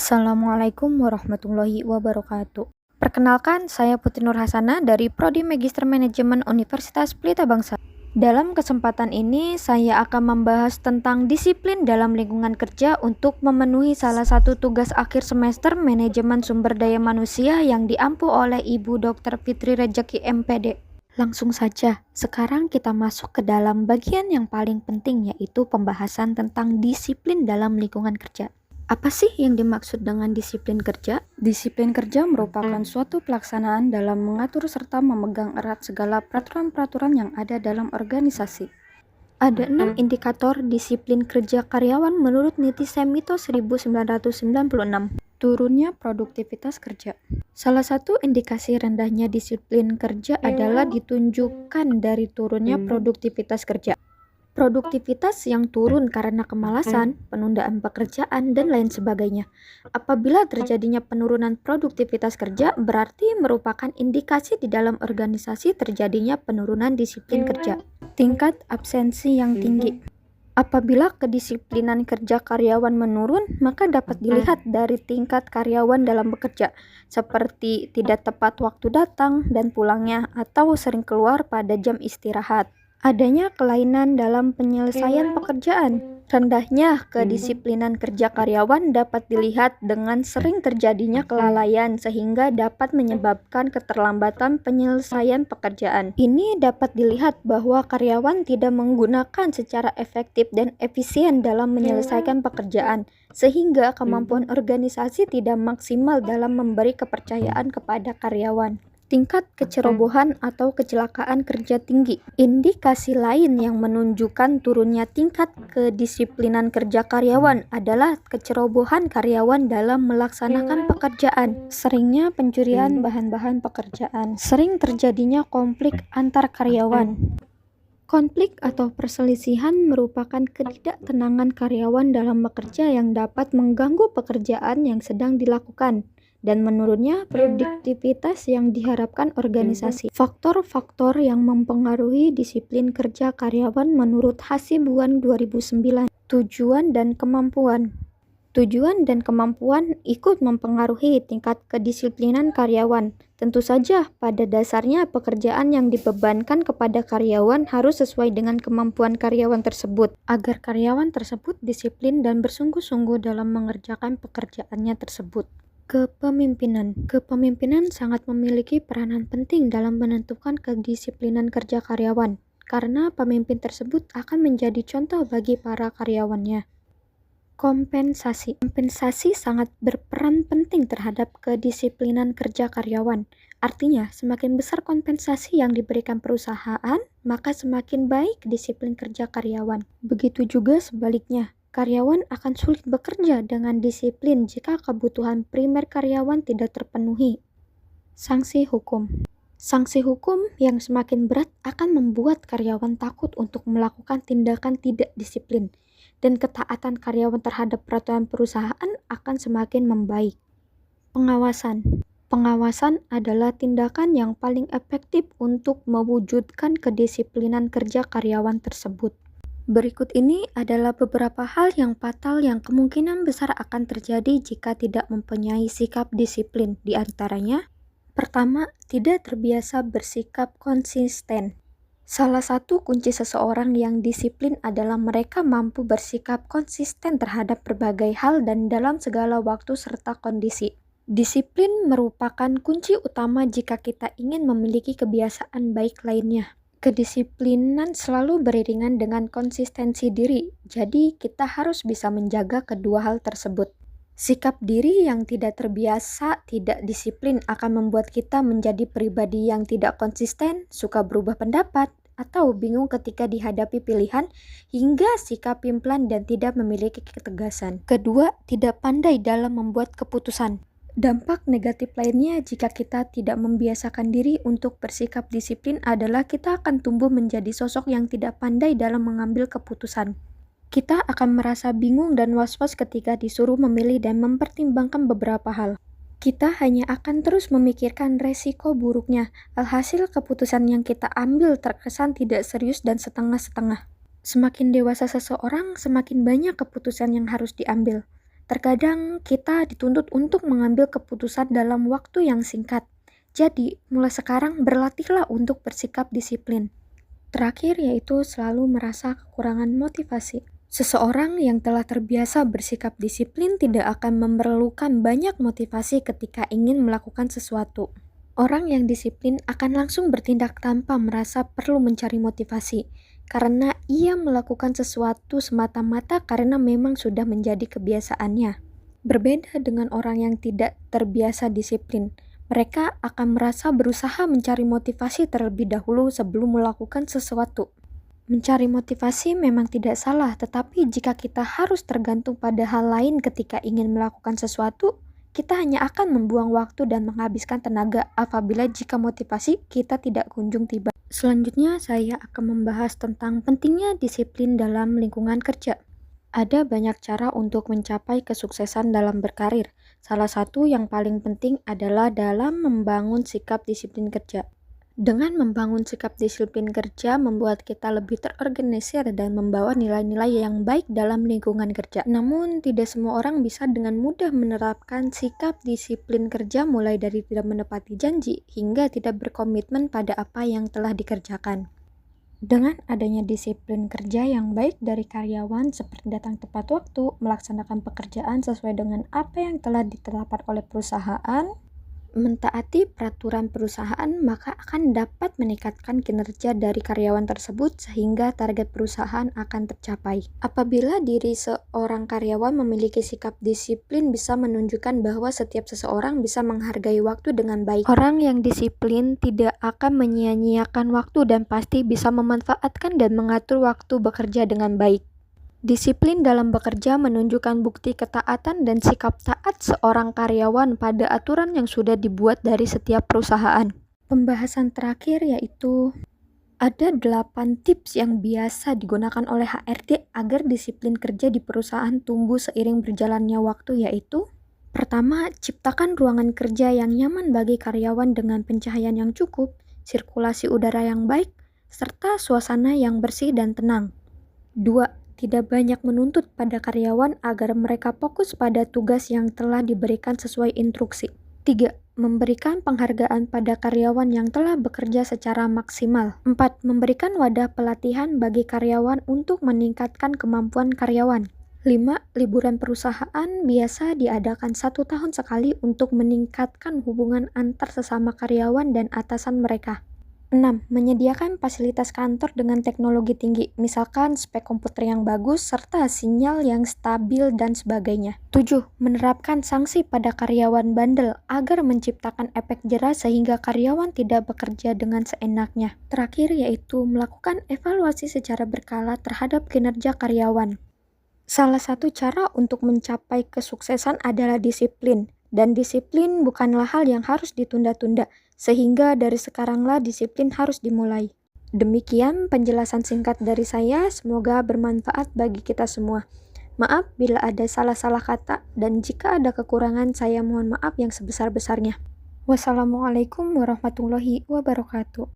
Assalamualaikum warahmatullahi wabarakatuh. Perkenalkan, saya Putri Nur Hasana dari Prodi Magister Manajemen Universitas Pelita Bangsa. Dalam kesempatan ini, saya akan membahas tentang disiplin dalam lingkungan kerja untuk memenuhi salah satu tugas akhir semester Manajemen Sumber Daya Manusia yang diampu oleh Ibu Dr. Fitri Rejeki MPD. Langsung saja, sekarang kita masuk ke dalam bagian yang paling penting, yaitu pembahasan tentang disiplin dalam lingkungan kerja. Apa sih yang dimaksud dengan disiplin kerja? Disiplin kerja merupakan suatu pelaksanaan dalam mengatur serta memegang erat segala peraturan-peraturan yang ada dalam organisasi. Ada 6 indikator disiplin kerja karyawan menurut Niti Semito 1996. Turunnya produktivitas kerja. Salah satu indikasi rendahnya disiplin kerja adalah ditunjukkan dari turunnya produktivitas kerja. Produktivitas yang turun karena kemalasan, penundaan pekerjaan, dan lain sebagainya. Apabila terjadinya penurunan produktivitas kerja, berarti merupakan indikasi di dalam organisasi terjadinya penurunan disiplin kerja. Tingkat absensi yang tinggi. Apabila kedisiplinan kerja karyawan menurun, maka dapat dilihat dari tingkat karyawan dalam bekerja, seperti tidak tepat waktu datang dan pulangnya, atau sering keluar pada jam istirahat. Adanya kelainan dalam penyelesaian pekerjaan. Rendahnya kedisiplinan kerja karyawan dapat dilihat dengan sering terjadinya kelalaian sehingga dapat menyebabkan keterlambatan penyelesaian pekerjaan. Ini dapat dilihat bahwa karyawan tidak menggunakan secara efektif dan efisien dalam menyelesaikan pekerjaan, sehingga kemampuan organisasi tidak maksimal dalam memberi kepercayaan kepada karyawan. Tingkat kecerobohan atau kecelakaan kerja tinggi. Indikasi lain yang menunjukkan turunnya tingkat kedisiplinan kerja karyawan adalah kecerobohan karyawan dalam melaksanakan pekerjaan. Seringnya pencurian bahan-bahan pekerjaan. Sering terjadinya konflik antar karyawan. Konflik atau perselisihan merupakan ketidaktenangan karyawan dalam bekerja yang dapat mengganggu pekerjaan yang sedang dilakukan dan menurunnya produktivitas yang diharapkan organisasi. Faktor-faktor yang mempengaruhi disiplin kerja karyawan menurut Hasibuan 2009. Tujuan dan kemampuan. Tujuan dan kemampuan ikut mempengaruhi tingkat kedisiplinan karyawan. Tentu saja, pada dasarnya pekerjaan yang dibebankan kepada karyawan harus sesuai dengan kemampuan karyawan tersebut, agar karyawan tersebut disiplin dan bersungguh-sungguh dalam mengerjakan pekerjaannya tersebut. Kepemimpinan. Kepemimpinan sangat memiliki peranan penting dalam menentukan kedisiplinan kerja karyawan, karena pemimpin tersebut akan menjadi contoh bagi para karyawannya. Kompensasi. Kompensasi sangat berperan penting terhadap kedisiplinan kerja karyawan. Artinya, semakin besar kompensasi yang diberikan perusahaan, maka semakin baik disiplin kerja karyawan. Begitu juga sebaliknya. Karyawan akan sulit bekerja dengan disiplin jika kebutuhan primer karyawan tidak terpenuhi. Sanksi hukum. Sanksi hukum yang semakin berat akan membuat karyawan takut untuk melakukan tindakan tidak disiplin, dan ketaatan karyawan terhadap peraturan perusahaan akan semakin membaik. Pengawasan. Pengawasan adalah tindakan yang paling efektif untuk mewujudkan kedisiplinan kerja karyawan tersebut. Berikut ini adalah beberapa hal yang fatal yang kemungkinan besar akan terjadi jika tidak mempunyai sikap disiplin. Di antaranya, pertama, tidak terbiasa bersikap konsisten. Salah satu kunci seseorang yang disiplin adalah mereka mampu bersikap konsisten terhadap berbagai hal dan dalam segala waktu serta kondisi. Disiplin merupakan kunci utama jika kita ingin memiliki kebiasaan baik lainnya. Kedisiplinan selalu beriringan dengan konsistensi diri, jadi kita harus bisa menjaga kedua hal tersebut. Sikap diri yang tidak terbiasa, tidak disiplin akan membuat kita menjadi pribadi yang tidak konsisten, suka berubah pendapat, atau bingung ketika dihadapi pilihan, hingga sikap pimplan dan tidak memiliki ketegasan. Kedua, tidak pandai dalam membuat keputusan. Dampak negatif lainnya jika kita tidak membiasakan diri untuk bersikap disiplin adalah kita akan tumbuh menjadi sosok yang tidak pandai dalam mengambil keputusan. Kita akan merasa bingung dan was-was ketika disuruh memilih dan mempertimbangkan beberapa hal. Kita hanya akan terus memikirkan resiko buruknya, alhasil keputusan yang kita ambil terkesan tidak serius dan setengah-setengah. Semakin dewasa seseorang, semakin banyak keputusan yang harus diambil. Terkadang kita dituntut untuk mengambil keputusan dalam waktu yang singkat. Jadi, mulai sekarang berlatihlah untuk bersikap disiplin. Terakhir yaitu selalu merasa kekurangan motivasi. Seseorang yang telah terbiasa bersikap disiplin tidak akan memerlukan banyak motivasi ketika ingin melakukan sesuatu. Orang yang disiplin akan langsung bertindak tanpa merasa perlu mencari motivasi, karena ia melakukan sesuatu semata-mata karena memang sudah menjadi kebiasaannya. Berbeda dengan orang yang tidak terbiasa disiplin, mereka akan merasa berusaha mencari motivasi terlebih dahulu sebelum melakukan sesuatu. Mencari motivasi memang tidak salah, tetapi jika kita harus tergantung pada hal lain ketika ingin melakukan sesuatu, kita hanya akan membuang waktu dan menghabiskan tenaga apabila jika motivasi kita tidak kunjung tiba. Selanjutnya, saya akan membahas tentang pentingnya disiplin dalam lingkungan kerja. Ada banyak cara untuk mencapai kesuksesan dalam berkarir. Salah satu yang paling penting adalah dalam membangun sikap disiplin kerja. Dengan membangun sikap disiplin kerja membuat kita lebih terorganisir dan membawa nilai-nilai yang baik dalam lingkungan kerja. Namun, tidak semua orang bisa dengan mudah menerapkan sikap disiplin kerja mulai dari tidak menepati janji hingga tidak berkomitmen pada apa yang telah dikerjakan. Dengan adanya disiplin kerja yang baik dari karyawan seperti datang tepat waktu, melaksanakan pekerjaan sesuai dengan apa yang telah ditetapkan oleh perusahaan, mentaati peraturan perusahaan, maka akan dapat meningkatkan kinerja dari karyawan tersebut sehingga target perusahaan akan tercapai. Apabila diri seorang karyawan memiliki sikap disiplin bisa menunjukkan bahwa setiap seseorang bisa menghargai waktu dengan baik. Orang yang disiplin tidak akan menyia-nyiakan waktu dan pasti bisa memanfaatkan dan mengatur waktu bekerja dengan baik. Disiplin dalam bekerja menunjukkan bukti ketaatan dan sikap taat seorang karyawan pada aturan yang sudah dibuat dari setiap perusahaan. Pembahasan terakhir yaitu ada 8 tips yang biasa digunakan oleh HRD agar disiplin kerja di perusahaan tumbuh seiring berjalannya waktu, yaitu: pertama, ciptakan ruangan kerja yang nyaman bagi karyawan dengan pencahayaan yang cukup, sirkulasi udara yang baik, serta suasana yang bersih dan tenang. 2. Tidak banyak menuntut pada karyawan agar mereka fokus pada tugas yang telah diberikan sesuai instruksi. 3. Memberikan penghargaan pada karyawan yang telah bekerja secara maksimal. 4. Memberikan wadah pelatihan bagi karyawan untuk meningkatkan kemampuan karyawan. 5. Liburan perusahaan biasa diadakan 1 tahun sekali untuk meningkatkan hubungan antar sesama karyawan dan atasan mereka. 6. Menyediakan fasilitas kantor dengan teknologi tinggi, misalkan spek komputer yang bagus, serta sinyal yang stabil dan sebagainya. 7. Menerapkan sanksi pada karyawan bandel agar menciptakan efek jera sehingga karyawan tidak bekerja dengan seenaknya. Terakhir yaitu melakukan evaluasi secara berkala terhadap kinerja karyawan. Salah satu cara untuk mencapai kesuksesan adalah disiplin. Dan disiplin bukanlah hal yang harus ditunda-tunda, sehingga dari sekaranglah disiplin harus dimulai. Demikian penjelasan singkat dari saya, semoga bermanfaat bagi kita semua. Maaf bila ada salah-salah kata, dan jika ada kekurangan saya mohon maaf yang sebesar-besarnya. Wassalamualaikum warahmatullahi wabarakatuh.